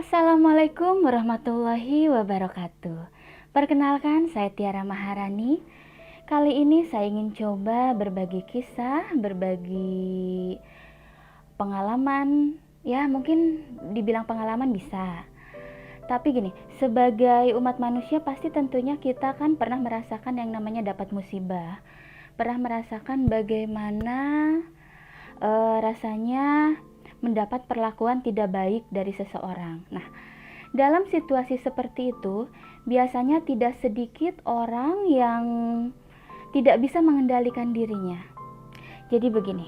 Assalamualaikum warahmatullahi wabarakatuh. Perkenalkan, saya Tiara Maharani. Kali ini saya ingin coba berbagi kisah, berbagi pengalaman. Ya, mungkin dibilang pengalaman bisa. Tapi gini, sebagai umat manusia pasti tentunya kita kan pernah merasakan yang namanya dapat musibah. Pernah merasakan bagaimana rasanya mendapat perlakuan tidak baik dari seseorang. Nah, dalam situasi seperti itu, biasanya tidak sedikit orang yang tidak bisa mengendalikan dirinya. Jadi begini,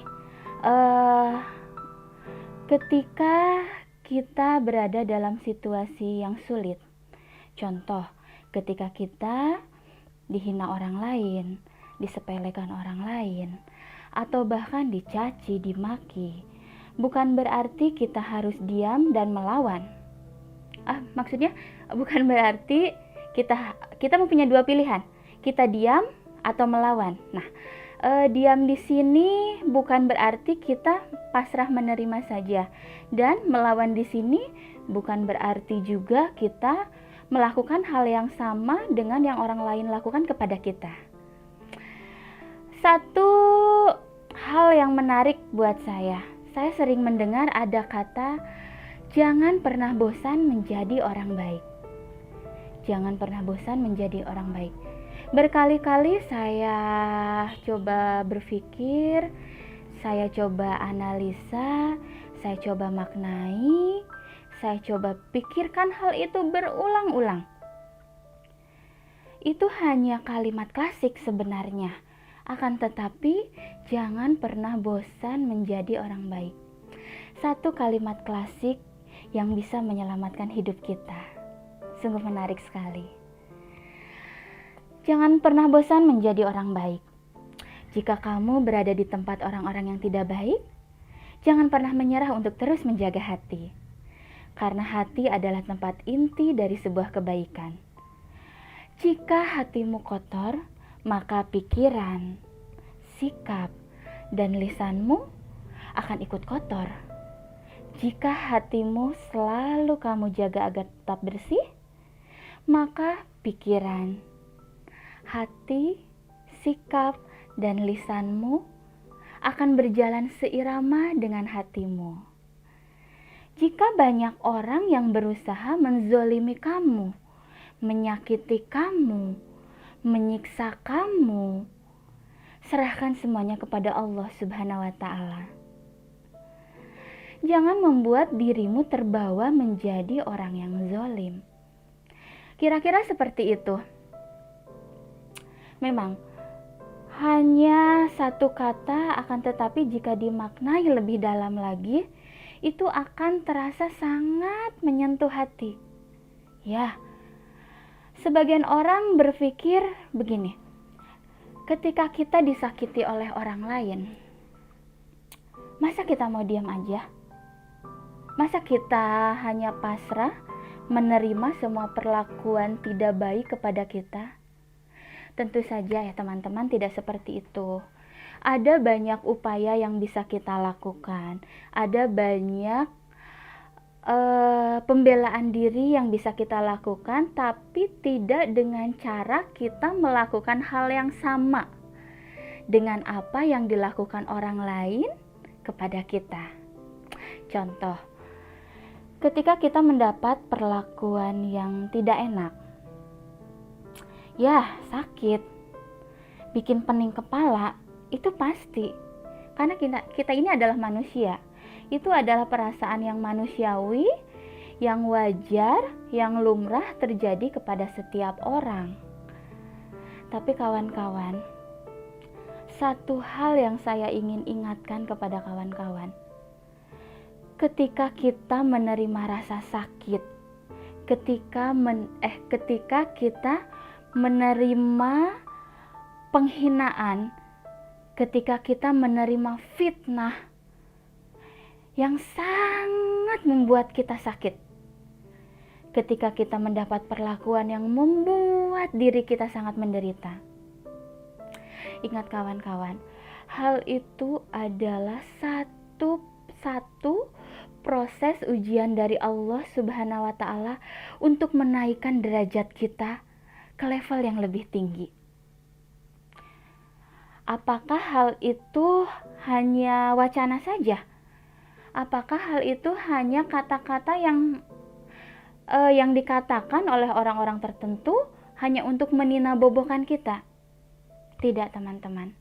ketika kita berada dalam situasi yang sulit, contoh ketika kita dihina orang lain, disepelekan orang lain, atau bahkan dicaci, dimaki, bukan berarti kita harus diam dan melawan. Maksudnya bukan berarti kita mempunyai dua pilihan, kita diam atau melawan. Nah, diam di sini bukan berarti kita pasrah menerima saja, dan melawan di sini bukan berarti juga kita melakukan hal yang sama dengan yang orang lain lakukan kepada kita. Satu hal yang menarik buat saya sering mendengar ada kata, jangan pernah bosan menjadi orang baik. Jangan pernah bosan menjadi orang baik. Berkali-kali saya coba berpikir, saya coba analisa, saya coba maknai, saya coba pikirkan hal itu berulang-ulang. Itu hanya kalimat klasik sebenarnya. Akan tetapi, jangan pernah bosan menjadi orang baik. Satu kalimat klasik yang bisa menyelamatkan hidup kita. Sungguh menarik sekali. Jangan pernah bosan menjadi orang baik. Jika kamu berada di tempat orang-orang yang tidak baik, jangan pernah menyerah untuk terus menjaga hati. Karena hati adalah tempat inti dari sebuah kebaikan. Jika hatimu kotor, maka pikiran, sikap, dan lisanmu akan ikut kotor. Jika hatimu selalu kamu jaga agar tetap bersih, maka pikiran, hati, sikap, dan lisanmu akan berjalan seirama dengan hatimu. Jika banyak orang yang berusaha menzolimi kamu, menyakiti kamu, menyiksa kamu, serahkan semuanya kepada Allah Subhanahu wa Ta'ala. Jangan membuat dirimu terbawa menjadi orang yang zalim. Kira-kira seperti itu. Memang hanya satu kata, akan tetapi jika dimaknai lebih dalam lagi, itu akan terasa sangat menyentuh hati. Ya, sebagian orang berpikir begini, ketika kita disakiti oleh orang lain, masa kita mau diam aja? Masa kita hanya pasrah menerima semua perlakuan tidak baik kepada kita? Tentu saja ya teman-teman, tidak seperti itu. Ada banyak upaya yang bisa kita lakukan. Ada banyak pembelaan diri yang bisa kita lakukan, tapi tidak dengan cara kita melakukan hal yang sama dengan apa yang dilakukan orang lain kepada kita. Contoh, ketika kita mendapat perlakuan yang tidak enak, ya sakit, bikin pening kepala, itu pasti. Karena kita ini adalah manusia. Itu adalah perasaan yang manusiawi, yang wajar, yang lumrah terjadi kepada setiap orang. Tapi kawan-kawan, satu hal yang saya ingin ingatkan kepada kawan-kawan, ketika kita menerima rasa sakit, ketika kita menerima penghinaan, ketika kita menerima fitnah yang sangat membuat kita sakit, ketika kita mendapat perlakuan yang membuat diri kita sangat menderita, ingat kawan-kawan, hal itu adalah satu proses ujian dari Allah Subhanahu wa Ta'ala untuk menaikkan derajat kita ke level yang lebih tinggi. Apakah hal itu hanya wacana saja? Apakah hal itu hanya kata-kata yang dikatakan oleh orang-orang tertentu hanya untuk meninabobokan kita? Tidak, teman-teman.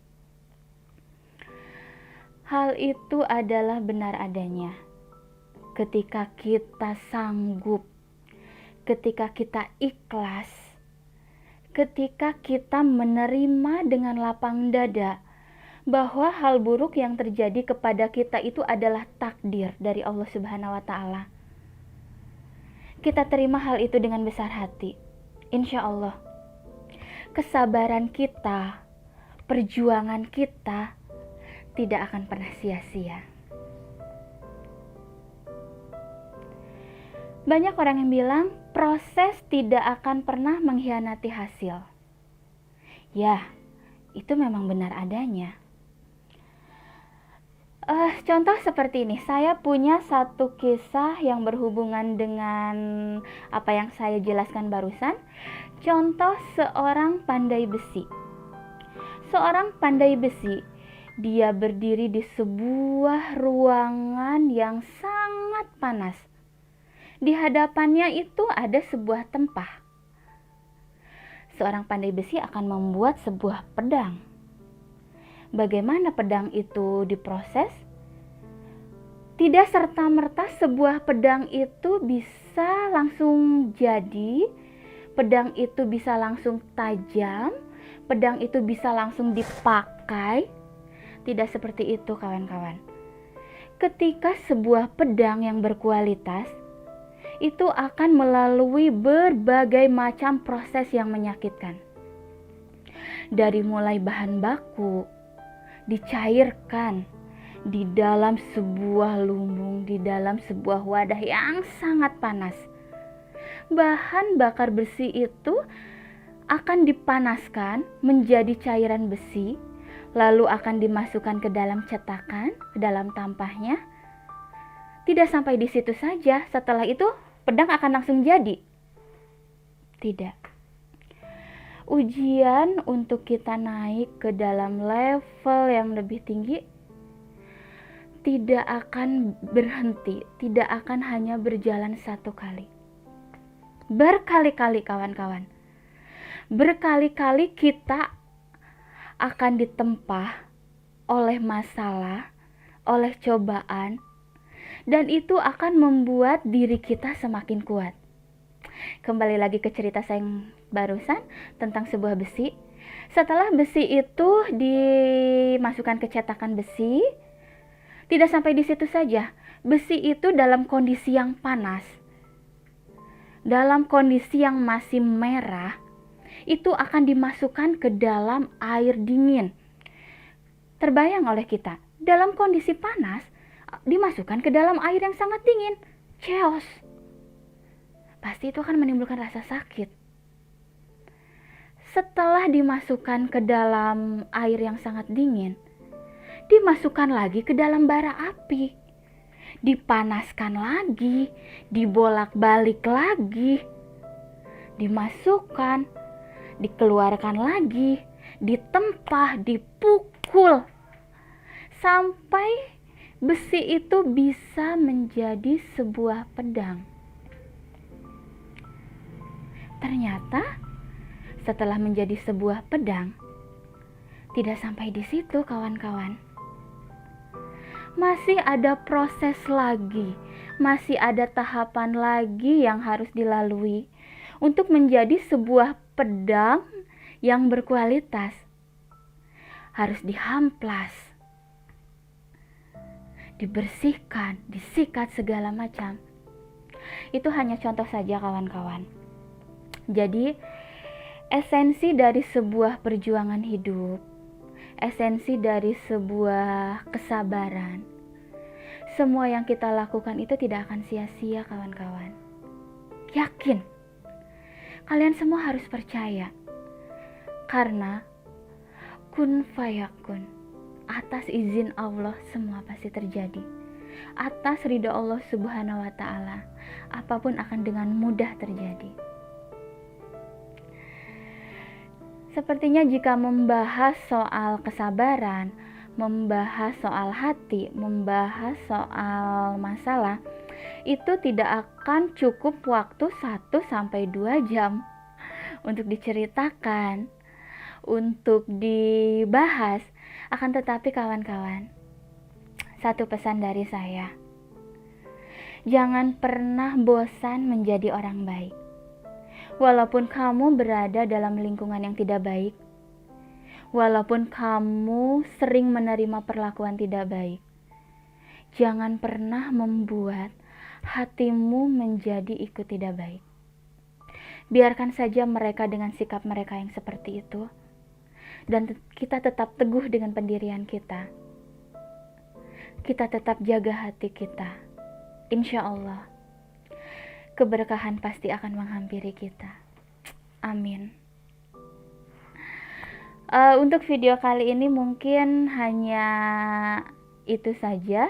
Hal itu adalah benar adanya. Ketika kita sanggup, ketika kita ikhlas, ketika kita menerima dengan lapang dada bahwa hal buruk yang terjadi kepada kita itu adalah takdir dari Allah Subhanahu wa Ta'ala. Kita terima hal itu dengan besar hati. Insya Allah, kesabaran kita, perjuangan kita tidak akan pernah sia-sia. Banyak orang yang bilang proses tidak akan pernah mengkhianati hasil. Ya, itu memang benar adanya. Contoh seperti ini, saya punya satu kisah yang berhubungan dengan apa yang saya jelaskan barusan. Contoh seorang pandai besi. Seorang pandai besi, dia berdiri di sebuah ruangan yang sangat panas. Di hadapannya itu ada sebuah tempah. Seorang pandai besi akan membuat sebuah pedang. Bagaimana pedang itu diproses? Tidak serta-merta sebuah pedang itu bisa langsung jadi, pedang itu bisa langsung tajam, pedang itu bisa langsung dipakai. Tidak seperti itu, kawan-kawan. Ketika sebuah pedang yang berkualitas itu akan melalui berbagai macam proses yang menyakitkan. Dari mulai bahan baku dicairkan di dalam sebuah lumbung, di dalam sebuah wadah yang sangat panas. Bahan bakar besi itu akan dipanaskan menjadi cairan besi, lalu akan dimasukkan ke dalam cetakan, ke dalam tampahnya. Tidak sampai di situ saja, setelah itu pedang akan langsung jadi. Tidak. Ujian untuk kita naik ke dalam level yang lebih tinggi tidak akan berhenti, tidak akan hanya berjalan satu kali. Berkali-kali, kawan-kawan. Berkali-kali kita akan ditempa oleh masalah, oleh cobaan, dan itu akan membuat diri kita semakin kuat. Kembali lagi ke cerita saya yang barusan tentang sebuah besi. Setelah besi itu dimasukkan ke cetakan besi, tidak sampai di situ saja. Besi itu dalam kondisi yang panas, dalam kondisi yang masih merah, itu akan dimasukkan ke dalam air dingin. Terbayang oleh kita, dalam kondisi panas, dimasukkan ke dalam air yang sangat dingin. Chaos. Pasti itu akan menimbulkan rasa sakit. Setelah dimasukkan ke dalam air yang sangat dingin, dimasukkan lagi ke dalam bara api. Dipanaskan lagi, dibolak-balik lagi. Dimasukkan, dikeluarkan lagi, ditempah, dipukul, sampai besi itu bisa menjadi sebuah pedang. Ternyata setelah menjadi sebuah pedang, tidak sampai di situ, kawan-kawan. Masih ada proses lagi, masih ada tahapan lagi yang harus dilalui untuk menjadi sebuah pedang yang berkualitas. Harus dihamplas, dibersihkan, disikat segala macam. Itu hanya contoh saja, kawan-kawan. Jadi, esensi dari sebuah perjuangan hidup, esensi dari sebuah kesabaran, semua yang kita lakukan itu tidak akan sia-sia, kawan-kawan. Yakin. Kalian semua harus percaya. Karena kun fayakun, atas izin Allah semua pasti terjadi. atas ridho Allah Subhanahu wa Ta'ala, apapun akan dengan mudah terjadi. Sepertinya jika membahas soal kesabaran, membahas soal hati, membahas soal masalah, itu tidak akan cukup waktu 1-2 jam untuk diceritakan, untuk dibahas. Akan tetapi kawan-kawan, satu pesan dari saya, jangan pernah bosan menjadi orang baik. Walaupun kamu berada dalam lingkungan yang tidak baik, walaupun kamu sering menerima perlakuan tidak baik, jangan pernah membuat hatimu menjadi ikut tidak baik. Biarkan saja mereka dengan sikap mereka yang seperti itu, dan kita tetap teguh dengan pendirian kita. Kita tetap jaga hati kita. Insya Allah, keberkahan pasti akan menghampiri kita. Amin. Untuk video kali ini mungkin hanya itu saja.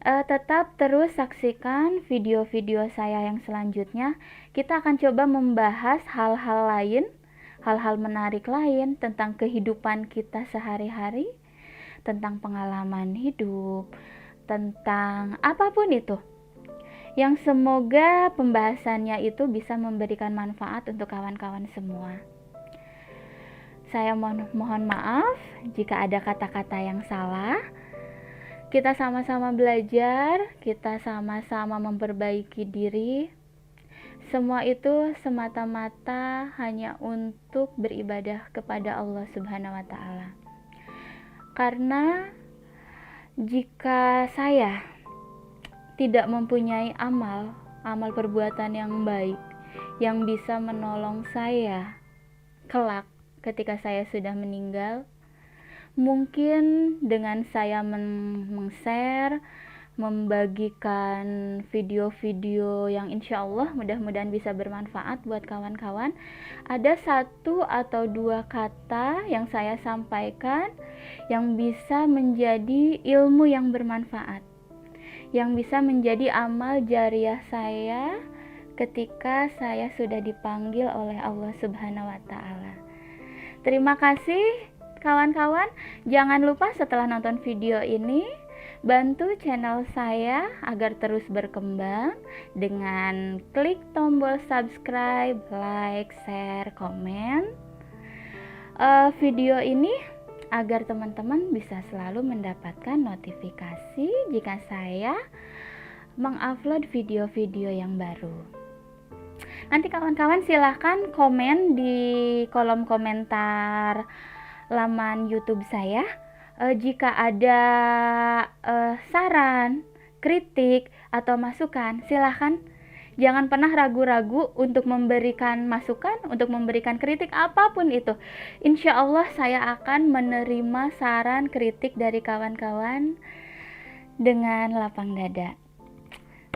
Tetap terus saksikan video-video saya yang selanjutnya. Kita akan coba membahas hal-hal lain, hal-hal menarik lain tentang kehidupan kita sehari-hari, tentang pengalaman hidup, tentang apapun itu, yang semoga pembahasannya itu bisa memberikan manfaat untuk kawan-kawan semua. Saya mohon maaf jika ada kata-kata yang salah. Kita sama-sama belajar, kita sama-sama memperbaiki diri. Semua itu semata-mata hanya untuk beribadah kepada Allah Subhanahu wa Ta'ala. Karena jika saya tidak mempunyai amal perbuatan yang baik yang bisa menolong saya kelak ketika saya sudah meninggal, mungkin dengan saya meng-share, membagikan video-video yang insya Allah mudah-mudahan bisa bermanfaat buat kawan-kawan, ada 1 atau 2 kata yang saya sampaikan yang bisa menjadi ilmu yang bermanfaat, yang bisa menjadi amal jariah saya ketika saya sudah dipanggil oleh Allah Subhanahu wa Ta'ala. Terima kasih kawan-kawan. Jangan lupa setelah nonton video ini, bantu channel saya agar terus berkembang dengan klik tombol subscribe, like, share, komen video ini agar teman-teman bisa selalu mendapatkan notifikasi jika saya mengupload video-video yang baru. Nanti kawan-kawan silahkan komen di kolom komentar laman YouTube saya. Jika ada saran, kritik, atau masukan, silahkan. Jangan pernah ragu-ragu untuk memberikan masukan, untuk memberikan kritik apapun itu. Insya Allah saya akan menerima saran kritik dari kawan-kawan dengan lapang dada.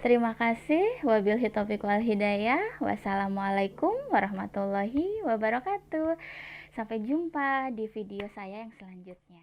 Terima kasih. Wabillahi taufiq wal hidayah. Wassalamualaikum warahmatullahi wabarakatuh. Sampai jumpa di video saya yang selanjutnya.